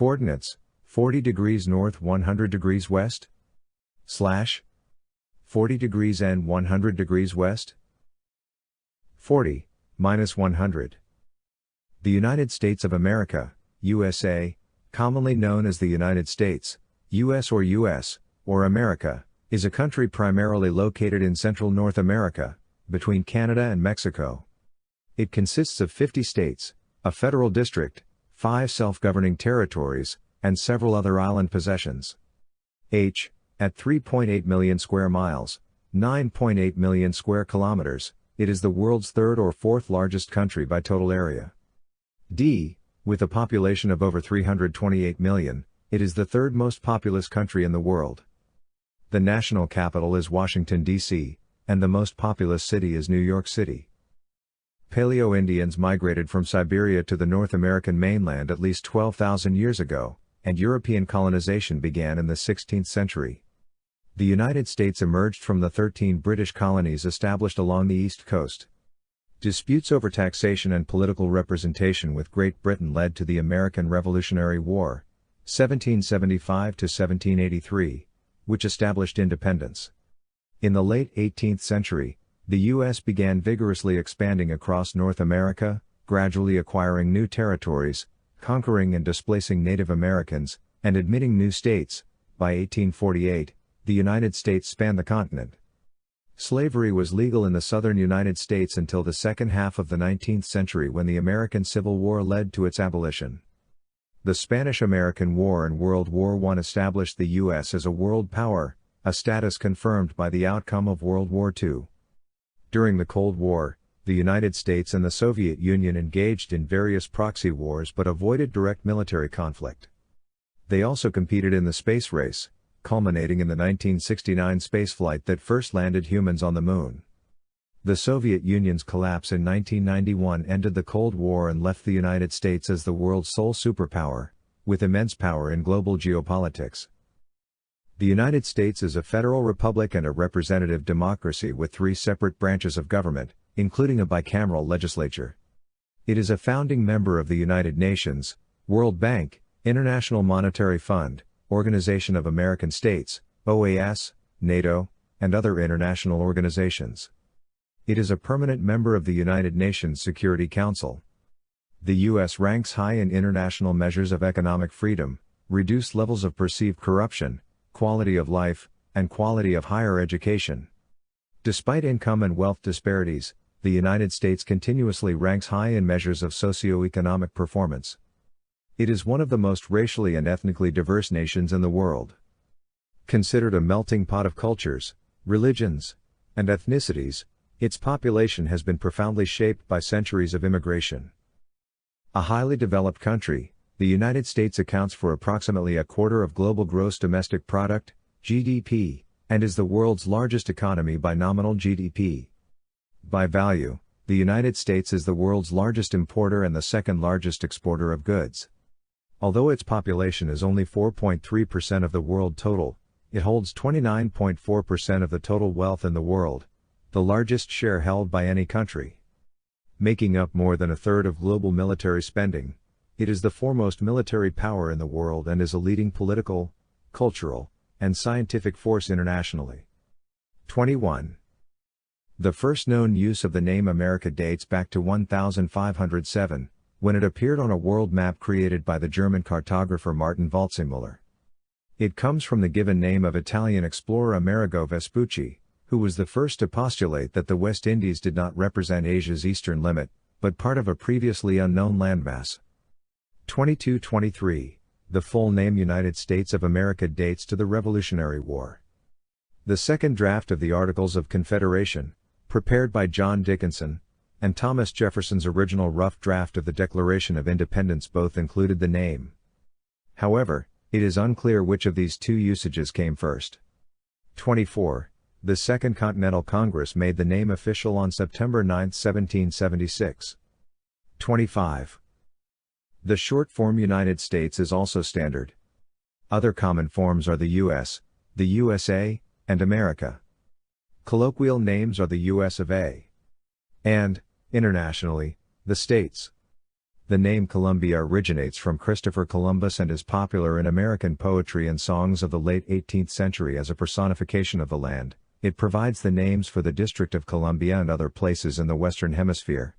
Coordinates, 40 degrees north 100 degrees west? / 40 degrees and 100 degrees west? 40, minus 100. The United States of America, USA, commonly known as the United States, US or America, is a country primarily located in central North America, between Canada and Mexico. It consists of 50 states, a federal district, 5 self-governing territories, and several other island possessions. At 3.8 million square miles, 9.8 million square kilometers, it is the world's third or fourth largest country by total area. With a population of over 328 million, it is the third most populous country in the world. The national capital is Washington, D.C., and the most populous city is New York City. Paleo-Indians migrated from Siberia to the North American mainland at least 12,000 years ago, and European colonization began in the 16th century. The United States emerged from the 13 British colonies established along the East Coast. Disputes over taxation and political representation with Great Britain led to the American Revolutionary War, 1775 to 1783, which established independence. In the late 18th century, the U.S. began vigorously expanding across North America, gradually acquiring new territories, conquering and displacing Native Americans, and admitting new states. By 1848, the United States spanned the continent. Slavery was legal in the southern United States until the second half of the 19th century when the American Civil War led to its abolition. The Spanish-American War and World War I established the U.S. as a world power, a status confirmed by the outcome of World War II. During the Cold War, the United States and the Soviet Union engaged in various proxy wars but avoided direct military conflict. They also competed in the space race, culminating in the 1969 spaceflight that first landed humans on the Moon. The Soviet Union's collapse in 1991 ended the Cold War and left the United States as the world's sole superpower, with immense power in global geopolitics. The United States is a federal republic and a representative democracy with 3 separate branches of government, including a bicameral legislature. It is a founding member of the United Nations, World Bank, International Monetary Fund, Organization of American States, OAS, NATO, and other international organizations. It is a permanent member of the United Nations Security Council. The U.S. ranks high in international measures of economic freedom, reduced levels of perceived corruption, quality of life, and quality of higher education. Despite income and wealth disparities, the United States continuously ranks high in measures of socioeconomic performance. It is one of the most racially and ethnically diverse nations in the world. Considered a melting pot of cultures, religions, and ethnicities, its population has been profoundly shaped by centuries of immigration. A highly developed country, the United States accounts for approximately a quarter of global gross domestic product, GDP, and is the world's largest economy by nominal GDP. By value, the United States is the world's largest importer and the second largest exporter of goods. Although its population is only 4.3% of the world total, it holds 29.4% of the total wealth in the world, the largest share held by any country. Making up more than a third of global military spending, it is the foremost military power in the world and is a leading political, cultural, and scientific force internationally. 21. The first known use of the name America dates back to 1507, when it appeared on a world map created by the German cartographer Martin Waldseemüller. It comes from the given name of Italian explorer Amerigo Vespucci, who was the first to postulate that the West Indies did not represent Asia's eastern limit, but part of a previously unknown landmass. 22-23. The full name United States of America dates to the Revolutionary War. The second draft of the Articles of Confederation, prepared by John Dickinson, and Thomas Jefferson's original rough draft of the Declaration of Independence both included the name. However, it is unclear which of these two usages came first. 24. The Second Continental Congress made the name official on September 9, 1776. 25. The short form United States is also standard. Other common forms are the U.S., the USA, and America. Colloquial names are the U.S. of A. and, internationally, the States. The The name Columbia originates from Christopher Columbus and is popular in American poetry and songs of the late 18th century as a personification of the land. It provides the names for the District of Columbia and other places in the Western Hemisphere.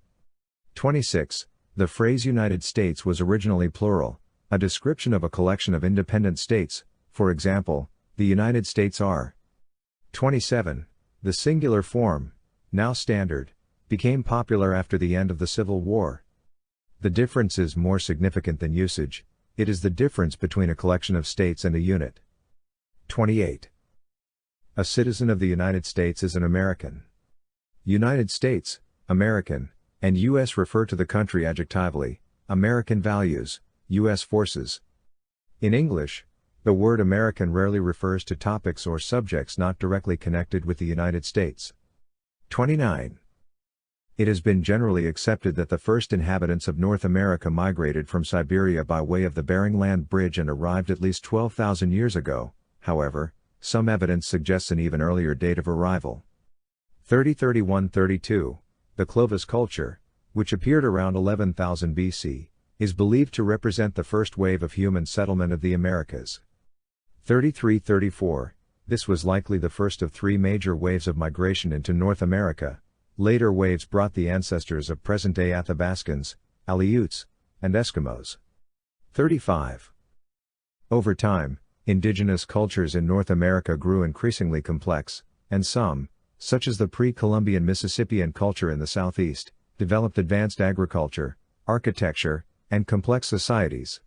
26. The phrase United States was originally plural, a description of a collection of independent states, for example, the United States are. 27. The singular form, now standard, became popular after the end of the Civil War. The difference is more significant than usage, it is the difference between a collection of states and a unit. 28. A citizen of the United States is an American. United States, American, and U.S. refer to the country adjectively, American values, U.S. forces. In English, the word American rarely refers to topics or subjects not directly connected with the United States. 29. It has been generally accepted that the first inhabitants of North America migrated from Siberia by way of the Bering Land Bridge and arrived at least 12,000 years ago. However, some evidence suggests an even earlier date of arrival. 3031-32, the Clovis culture, which appeared around 11,000 BC, is believed to represent the first wave of human settlement of the Americas. 3334, this was likely the first of three major waves of migration into North America. Later waves brought the ancestors of present-day Athabascans, Aleuts, and Eskimos. 35. Over time, indigenous cultures in North America grew increasingly complex, and some, such as the pre-Columbian Mississippian culture in the southeast, developed advanced agriculture, architecture, and complex societies.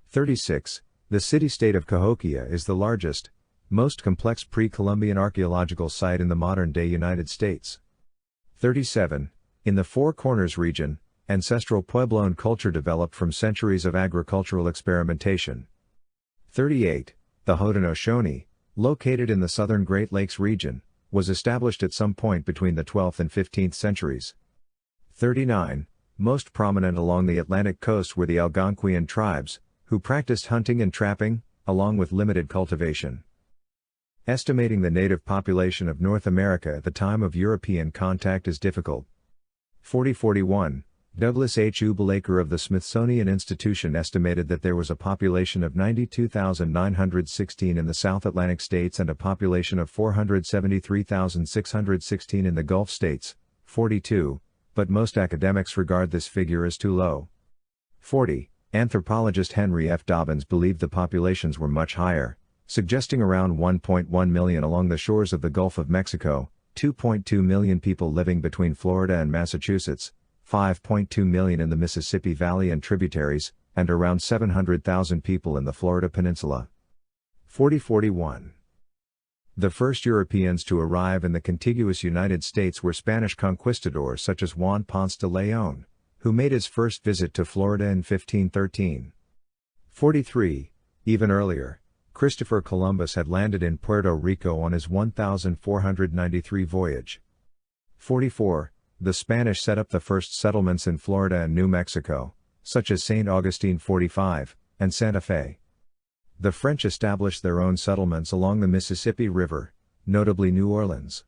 36. The city-state of Cahokia is the largest, most complex pre-Columbian archaeological site in the modern-day United States. 37. In the Four Corners region, ancestral Puebloan culture developed from centuries of agricultural experimentation. 38. The Haudenosaunee, located in the southern Great Lakes region, was established at some point between the 12th and 15th centuries. 39. Most prominent along the Atlantic coast were the Algonquian tribes, who practiced hunting and trapping, along with limited cultivation. Estimating the native population of North America at the time of European contact is difficult. 4041, Douglas H. Ubelaker of the Smithsonian Institution estimated that there was a population of 92,916 in the South Atlantic states and a population of 473,616 in the Gulf states. 42, but most academics regard this figure as too low. 40, anthropologist Henry F. Dobbins believed the populations were much higher, suggesting around 1.1 million along the shores of the Gulf of Mexico, 2.2 million people living between Florida and Massachusetts, 5.2 million in the Mississippi Valley and tributaries, and around 700,000 people in the Florida Peninsula. 4041. The first Europeans to arrive in the contiguous United States were Spanish conquistadors such as Juan Ponce de Leon, who made his first visit to Florida in 1513. 43. Even earlier, Christopher Columbus had landed in Puerto Rico on his 1493 voyage. 44. The Spanish set up the first settlements in Florida and New Mexico, such as St. Augustine 45, and Santa Fe. The French established their own settlements along the Mississippi River, notably New Orleans.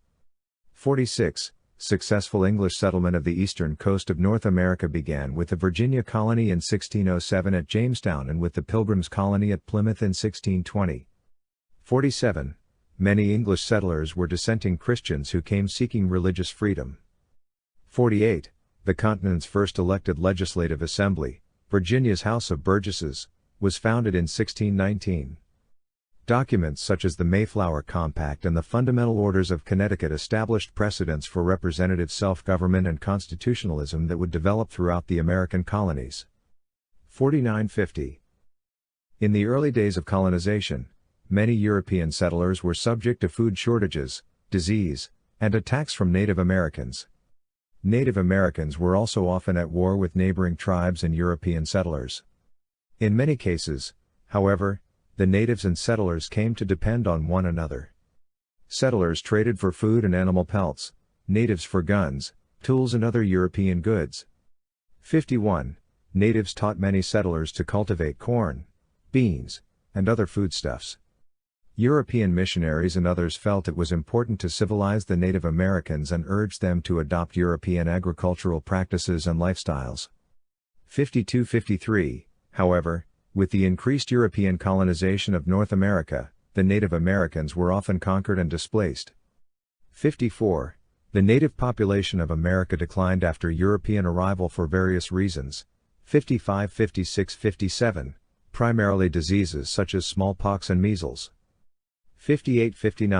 46. Successful English settlement of the eastern coast of North America began with the Virginia colony in 1607 at Jamestown and with the Pilgrims colony at Plymouth in 1620. 47. Many English settlers were dissenting Christians who came seeking religious freedom. 48. The continent's first elected legislative assembly, Virginia's House of Burgesses, was founded in 1619. Documents such as the Mayflower Compact and the Fundamental Orders of Connecticut established precedents for representative self-government and constitutionalism that would develop throughout the American colonies. 4950. In the early days of colonization, many European settlers were subject to food shortages, disease, and attacks from Native Americans. Native Americans were also often at war with neighboring tribes and European settlers. In many cases, however, the natives and settlers came to depend on one another. Settlers traded for food and animal pelts, natives for guns, tools and other European goods. 51. Natives taught many settlers to cultivate corn, beans, and other foodstuffs. European missionaries and others felt it was important to civilize the Native Americans and urged them to adopt European agricultural practices and lifestyles. 52-53, however, with the increased European colonization of North America, the Native Americans were often conquered and displaced. 54. The native population of America declined after European arrival for various reasons. 55, 56, 57, primarily diseases such as smallpox and measles. 58, 59.